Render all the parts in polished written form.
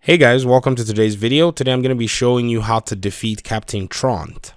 Hey guys, welcome to today's video. Today I'm going to be showing you how to defeat Captain Traunt.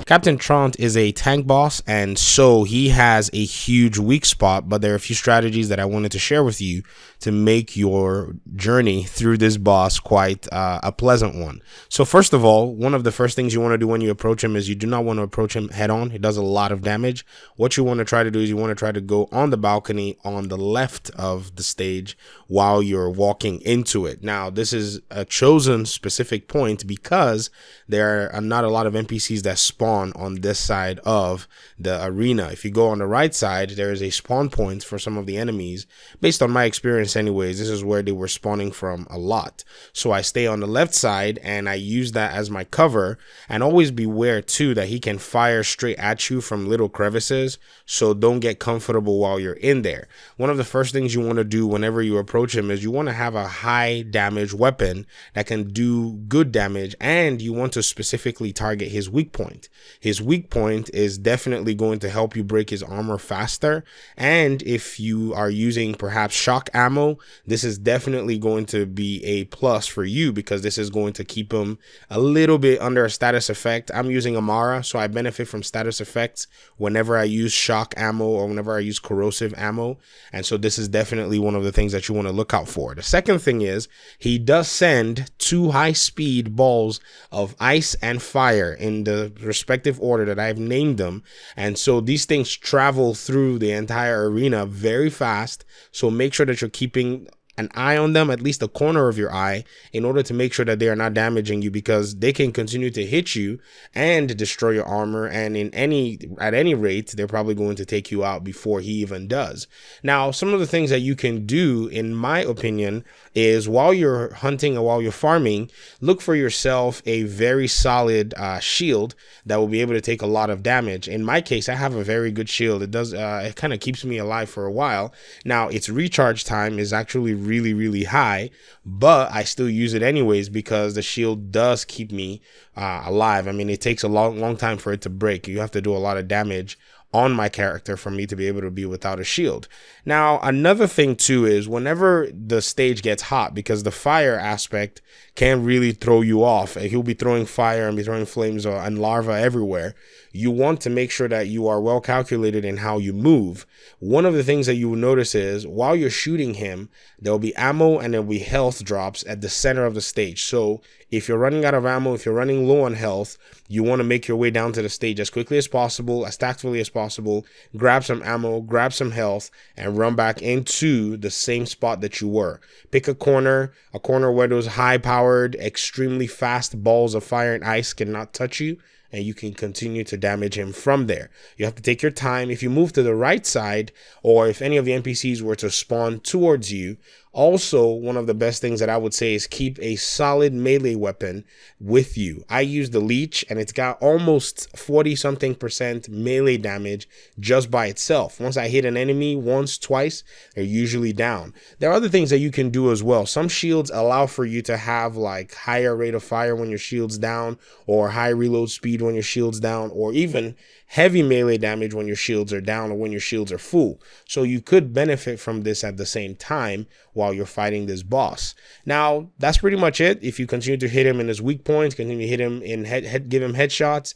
Captain Traunt is a tank boss, and so he has a huge weak spot, but there are a few strategies that I wanted to share with you to make your journey through this boss quite a pleasant one. So first of all, one of the first things you want to do when you approach him is you do not want to approach him head on. It does a lot of damage. What you want to try to do is you want to try to go on the balcony on the left of the stage while you're walking into it. Now, this is a chosen specific point because there are not a lot of NPCs that spawn on this side of the arena. If you go on the right side, there is a spawn point for some of the enemies. Based on my experience anyways, this is where they were spawning from a lot. So I stay on the left side and I use that as my cover, and always beware too that he can fire straight at you from little crevices, so don't get comfortable while you're in there. One of the first things you want to do whenever you approach him is you want to have a high damage weapon that can do good damage, and you want to specifically target his weak point. His weak point is definitely going to help you break his armor faster, and if you are using perhaps shock ammo, this is definitely going to be a plus for you because this is going to keep him a little bit under a status effect. I'm using Amara, so I benefit from status effects whenever I use shock ammo or whenever I use corrosive ammo, and so this is definitely one of the things that you want to look out for. The second thing is he does send two high-speed balls of ice and fire in the respective order that I've named them, and so these things travel through the entire arena very fast, so make sure that you're keeping an eye on them, at least the corner of your eye, in order to make sure that they are not damaging you, because they can continue to hit you and destroy your armor, and at any rate they're probably going to take you out before he even does. Now, some of the things that you can do, in my opinion, is while you're hunting or while you're farming, look for yourself a very solid shield that will be able to take a lot of damage. In my case, I have a very good shield. It does it kind of keeps me alive for a while. Now, its recharge time is actually really high, but I still use it anyways because the shield does keep me alive. I mean, it takes a long time for it to break. You have to do a lot of damage on my character for me to be able to be without a shield. Now, another thing too is whenever the stage gets hot, because the fire aspect can really throw you off. He'll be throwing fire and be throwing flames and lava everywhere. You want to make sure that you are well calculated in how you move. One of the things that you will notice is while you're shooting him, there'll be ammo and there'll be health drops at the center of the stage. So if you're running out of ammo, if you're running low on health, you want to make your way down to the stage as quickly as possible, as tactfully as possible, grab some ammo, grab some health, and run back into the same spot that you were. Pick a corner where those high-powered, extremely fast balls of fire and ice cannot touch you, and you can continue to damage him from there. You have to take your time. If you move to the right side, or if any of the NPCs were to spawn towards you, also, one of the best things that I would say is keep a solid melee weapon with you. I use the leech, and it's got almost 40-something% melee damage just by itself. Once I hit an enemy once, twice, they're usually down. There are other things that you can do as well. Some shields allow for you to have like higher rate of fire when your shield's down, or high reload speed when your shield's down, or even heavy melee damage when your shields are down or when your shields are full. So you could benefit from this at the same time while you're fighting this boss. Now, that's pretty much it. If you continue to hit him in his weak points, continue to hit him in give him headshots,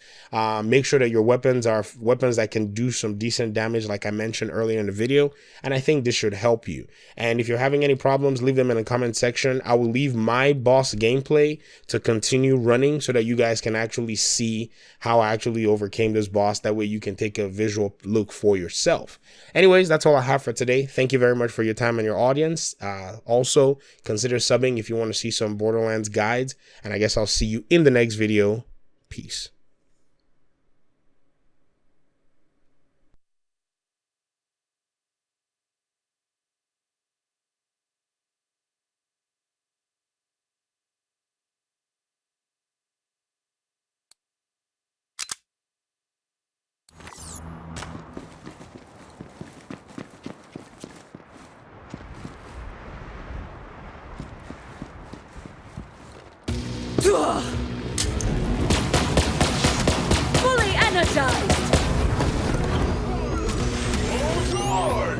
make sure that your weapons are weapons that can do some decent damage like I mentioned earlier in the video, and I think this should help you. And if you're having any problems, leave them in the comment section. I will leave my boss gameplay to continue running so that you guys can actually see how I actually overcame this boss. That way you can take a visual look for yourself. Anyways, that's all I have for today. Thank you very much for your time and your audience. Also, consider subbing if you want to see some Borderlands guides. And I guess I'll see you in the next video. Peace. Fully energized! All aboard!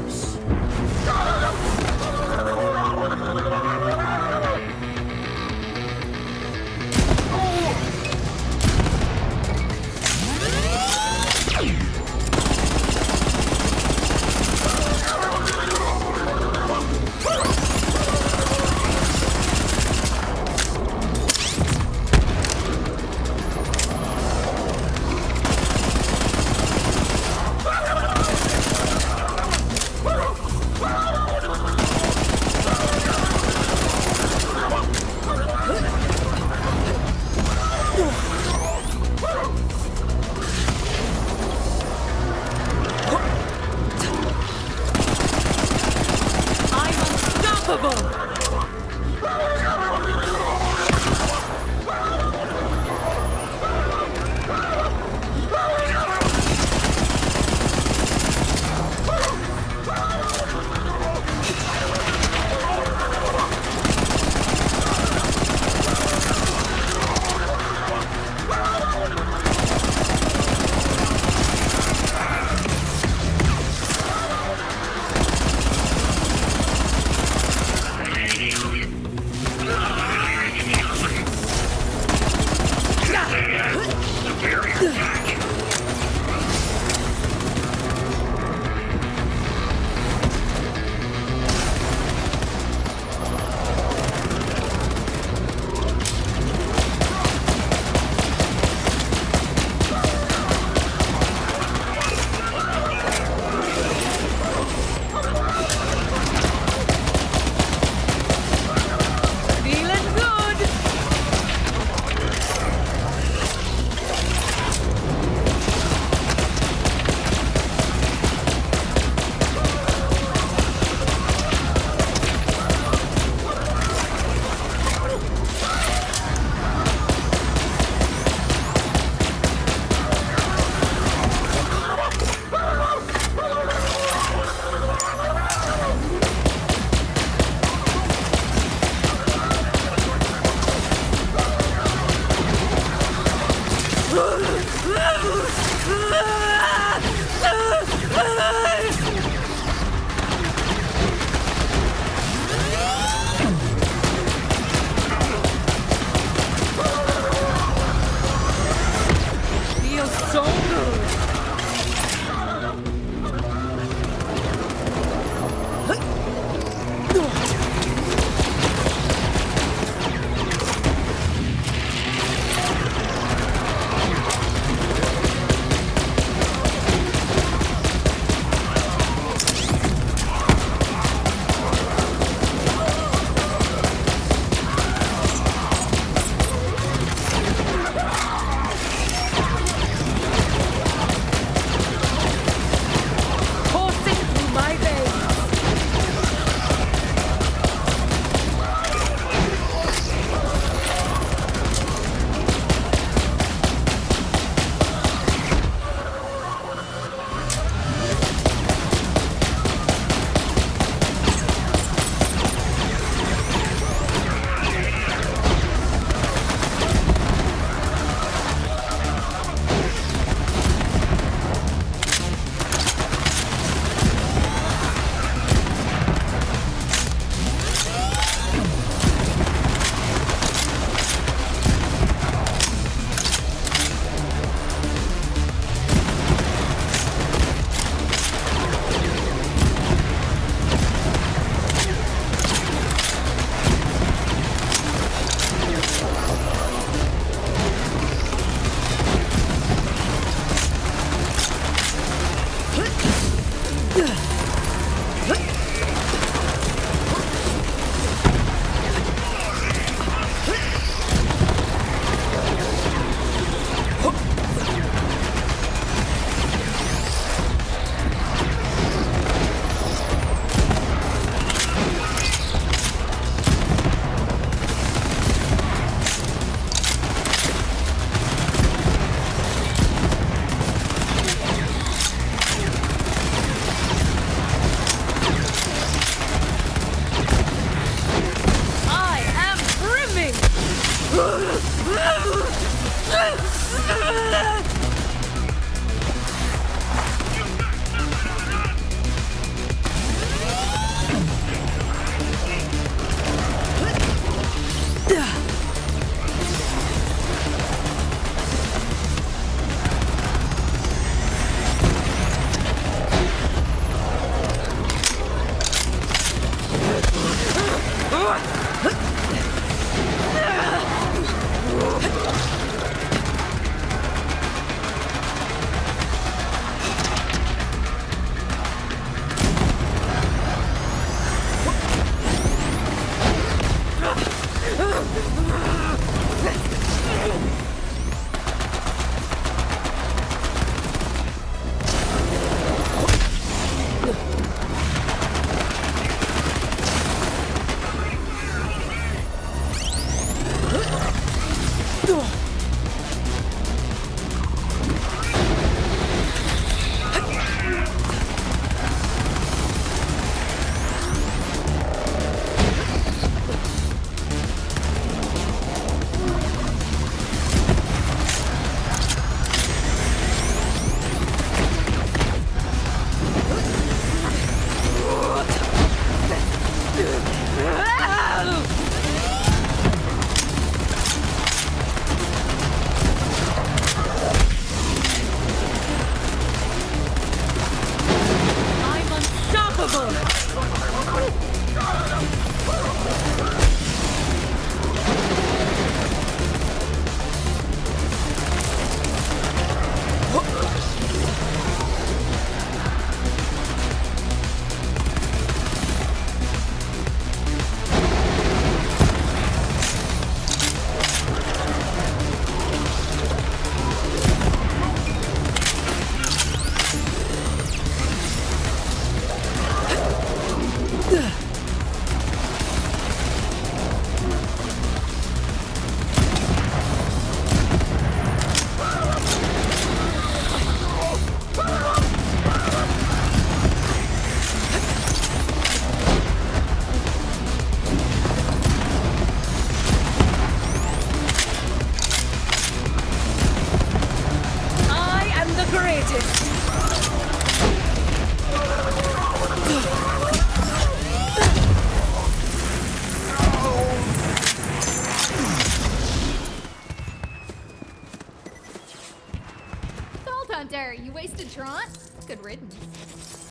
You wasted Traunt? Good riddance.